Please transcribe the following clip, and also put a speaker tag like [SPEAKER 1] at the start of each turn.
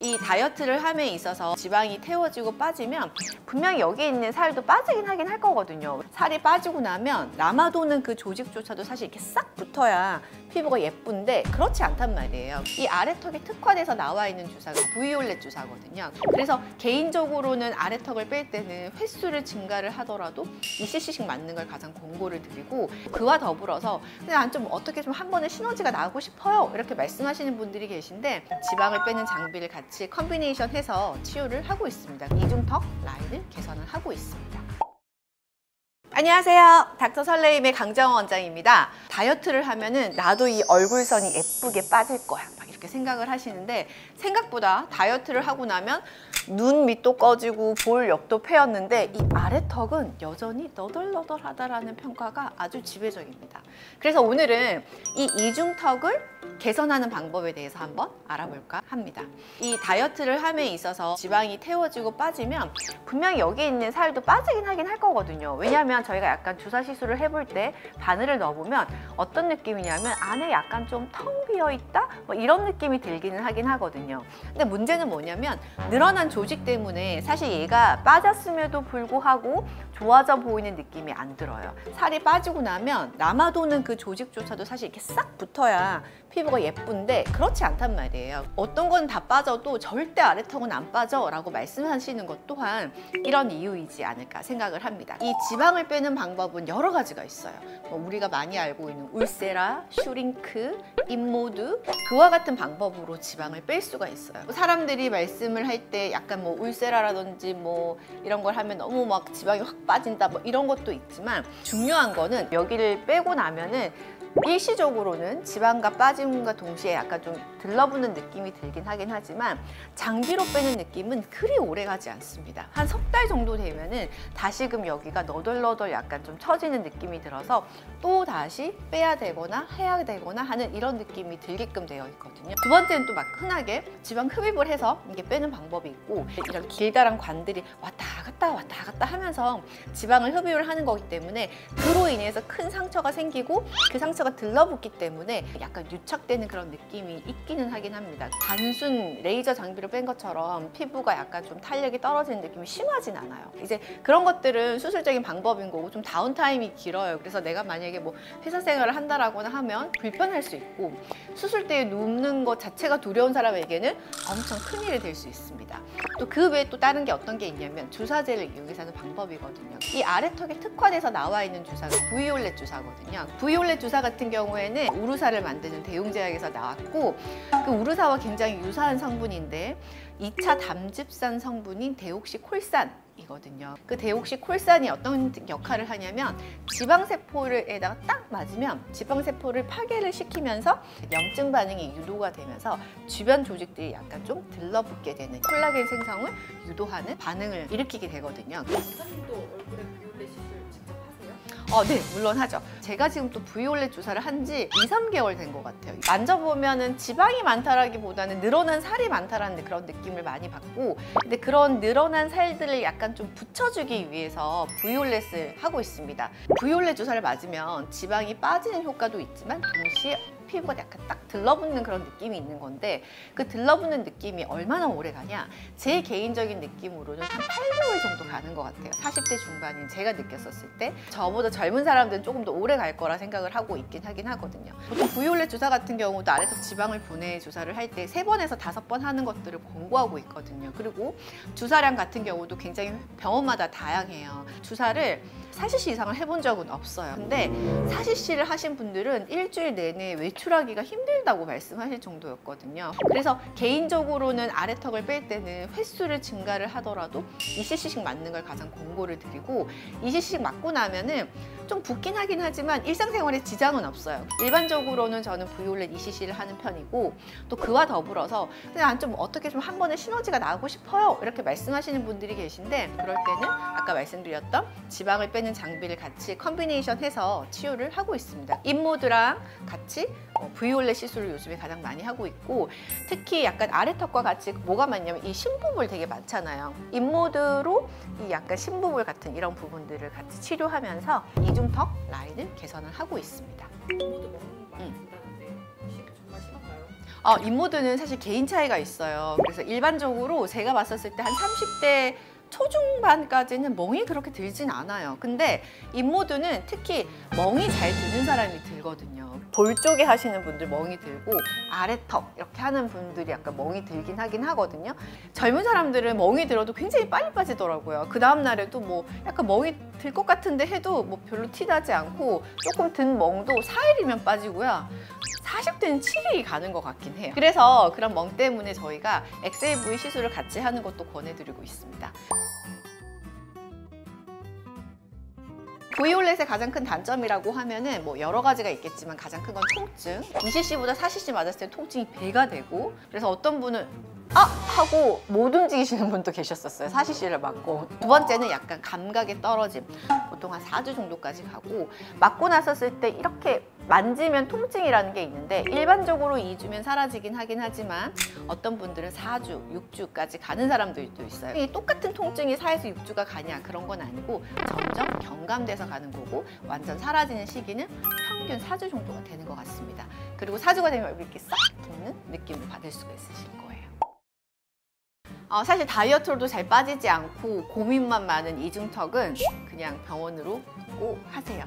[SPEAKER 1] 이 다이어트를 함에 있어서 지방이 태워지고 빠지면 분명히 여기 있는 살도 빠지긴 하긴 할 거거든요. 살이 빠지고 나면 남아도는 그 조직조차도 사실 이렇게 싹 붙어야 피부가 예쁜데 그렇지 않단 말이에요. 이 아래턱이 특화돼서 나와 있는 주사가 부위올렛 주사거든요. 그래서 개인적으로는 아래턱을 뺄 때는 횟수를 증가를 하더라도 2cc씩 맞는 걸 가장 권고를 드리고, 그와 더불어서 그냥 좀 어떻게 좀 한 번에 시너지가 나고 싶어요 이렇게 말씀하시는 분들이 계신데, 지방을 빼는 장비를 같이 컨비네이션 해서 치유를 하고 있습니다. 이중턱 라인을 개선을 하고 있습니다. 안녕하세요. 닥터 설레임의 강정원 원장입니다. 다이어트를 하면은 나도 이 얼굴선이 예쁘게 빠질 거야 막 이렇게 생각을 하시는데, 생각보다 다이어트를 하고 나면 눈 밑도 꺼지고 볼 옆도 패였는데 이 아래턱은 여전히 너덜너덜하다라는 평가가 아주 지배적입니다. 그래서 오늘은 이 이중턱을 개선하는 방법에 대해서 한번 알아볼까 합니다. 이 다이어트를 함에 있어서 지방이 태워지고 빠지면 분명히 여기 있는 살도 빠지긴 하긴 할 거거든요. 왜냐하면 저희가 약간 주사 시술을 해볼 때 바늘을 넣어보면 어떤 느낌이냐면 안에 약간 좀 텅 비어있다? 뭐 이런 느낌이 들기는 하긴 하거든요. 근데 문제는 뭐냐면 늘어난 조직 때문에 사실 얘가 빠졌음에도 불구하고 좋아져 보이는 느낌이 안 들어요. 살이 빠지고 나면 남아도는 그 조직조차도 사실 이렇게 싹 붙어야 피부가 예쁜데 그렇지 않단 말이에요. 어떤 건 다 빠져도 절대 아래턱은 안 빠져 라고 말씀하시는 것 또한 이런 이유이지 않을까 생각을 합니다. 이 지방을 빼는 방법은 여러 가지가 있어요. 우리가 많이 알고 있는 울세라, 슈링크, 인모드, 그와 같은 방법으로 지방을 뺄 수가 있어요. 사람들이 말씀을 할 때 약간 뭐 울세라라든지 뭐 이런 걸 하면 너무 막 지방이 확 빠진다 뭐 이런 것도 있지만, 중요한 거는 여기를 빼고 나면은 일시적으로는 지방과 빠짐과 동시에 약간 좀 들러붙는 느낌이 들긴 하긴 하지만 장기로 빼는 느낌은 그리 오래 가지 않습니다. 한 석 달 정도 되면은 다시금 여기가 너덜너덜 약간 좀 처지는 느낌이 들어서 또 다시 빼야 되거나 해야 되거나 하는 이런 느낌이 들게끔 되어 있거든요. 두 번째는 또 막 흔하게 지방 흡입을 해서 이게 빼는 방법이 있고, 이런 길다란 관들이 왔다 갔다 하면서 지방을 흡입을 하는 거기 때문에 그로 인해서 큰 상처가 생기고 그 상처가 들러붙기 때문에 약간 유착되는 그런 느낌이 있기는 하긴 합니다. 단순 레이저 장비로 뺀 것처럼 피부가 약간 좀 탄력이 떨어지는 느낌이 심하진 않아요. 이제 그런 것들은 수술적인 방법인 거고 좀 다운타임이 길어요. 그래서 내가 만약에 뭐 회사 생활을 한다라거나 하면 불편할 수 있고, 수술 때에 눕는 것 자체가 두려운 사람에게는 엄청 큰일이 될 수 있습니다. 또 그 외에 또 다른 게 어떤 게 있냐면 주사제를 이용해서 하는 방법이거든요. 이 아래턱에 특화돼서 나와 있는 주사가 부위올렛 주사거든요. 부위올렛 주사 같은 경우에는 우루사를 만드는 대웅제약에서 나왔고, 그 우루사와 굉장히 유사한 성분인데 2차 담즙산 성분인 데옥시콜산이거든요. 그 데옥시콜산이 어떤 역할을 하냐면 지방세포에다가 딱 맞으면 지방세포를 파괴를 시키면서 염증 반응이 유도가 되면서 주변 조직들이 약간 좀 들러붙게 되는 콜라겐 생성을 유도하는 반응을 일으키게 되거든요.
[SPEAKER 2] 원장님도 얼굴에 부위올렛 시술 직접 하세요?
[SPEAKER 1] 네, 물론 하죠. 제가 지금 또 부위올렛 주사를 한 지 2~3개월 된 것 같아요. 만져보면은 지방이 많다라기보다는 늘어난 살이 많다라는 그런 느낌을 많이 받고, 근데 그런 늘어난 살들을 약간 좀 붙여주기 위해서 부위올렛을 하고 있습니다. 부위올렛 주사를 맞으면 지방이 빠지는 효과도 있지만 동시에 피부가 약간 딱 들러붙는 그런 느낌이 있는 건데, 그 들러붙는 느낌이 얼마나 오래 가냐, 제 개인적인 느낌으로는 한 8개월 정도 가는 것 같아요. 40대 중반인 제가 느꼈었을 때 저보다 젊은 사람들은 조금 더 오래 갈 거라 생각을 하고 있긴 하긴 하거든요. 보통 부위올렛 주사 같은 경우도 아래턱 지방을 보내 주사를 할 때 3번에서 5번 하는 것들을 권고하고 있거든요. 그리고 주사량 같은 경우도 굉장히 병원마다 다양해요. 주사를 40cc 이상을 해본 적은 없어요. 근데 40cc를 하신 분들은 일주일 내내 외출하기가 힘들다고 말씀하실 정도였거든요. 그래서 개인적으로는 아래턱을 뺄 때는 횟수를 증가를 하더라도 2cc씩 맞는 걸 가장 권고를 드리고, 2cc씩 맞고 나면은 좀 붓긴 하긴 하지만 일상생활에 지장은 없어요. 일반적으로는 저는 부위올렛 2cc를 하는 편이고, 또 그와 더불어서 그냥 좀 어떻게 좀 한 번에 시너지가 나고 싶어요 이렇게 말씀하시는 분들이 계신데, 그럴 때는 아까 말씀드렸던 지방을 빼는 장비를 같이 컨비네이션 해서 치유를 하고 있습니다. 인모드랑 같이 부위올렛 시술을 요즘에 가장 많이 하고 있고, 특히 약간 아래턱과 같이 뭐가 많냐면 이 심부볼 되게 많잖아요. 인모드로 이 약간 심부볼 같은 이런 부분들을 같이 치료하면서 이중턱 라인을 개선을 하고 있습니다.
[SPEAKER 2] 인모드 먹는 거 많이 된다는데 정말 심한가요?
[SPEAKER 1] 인모드는 사실 개인 차이가 있어요. 그래서 일반적으로 제가 봤었을 때 한 30대 초중반까지는 멍이 그렇게 들진 않아요. 근데 인모드는 특히 멍이 잘 드는 사람이 들거든요. 볼 쪽에 하시는 분들 멍이 들고 아래턱 이렇게 하는 분들이 약간 멍이 들긴 하긴 하거든요. 젊은 사람들은 멍이 들어도 굉장히 빨리 빠지더라고요. 그 다음 날에도 뭐 약간 멍이 들 것 같은데 해도 뭐 별로 티나지 않고 조금 든 멍도 4일이면 빠지고요. 40대는 7일이 가는 것 같긴 해요. 그래서 그런 멍 때문에 저희가 XLV 시술을 같이 하는 것도 권해드리고 있습니다. V올렛의 가장 큰 단점이라고 하면은 뭐 여러 가지가 있겠지만 가장 큰 건 통증. 2cc 보다 4cc 맞았을 때 통증이 배가 되고, 그래서 어떤 분은 하고 못 움직이시는 분도 계셨었어요. 4cc를 맞고. 두 번째는 약간 감각의 떨어짐. 보통 한 4주 정도까지 가고, 맞고 나섰을 때 이렇게 만지면 통증이라는 게 있는데 일반적으로 2주면 사라지긴 하긴 하지만 어떤 분들은 4주, 6주까지 가는 사람들도 있어요. 이 똑같은 통증이 4에서 6주가 가냐 그런 건 아니고 점점 경감돼서 가는 거고, 완전 사라지는 시기는 평균 4주 정도가 되는 것 같습니다. 그리고 4주가 되면 이렇게 싹 붙는 느낌을 받을 수가 있으실 거예요. 사실 다이어트로도 잘 빠지지 않고 고민만 많은 이중턱은 그냥 병원으로 꼭 하세요.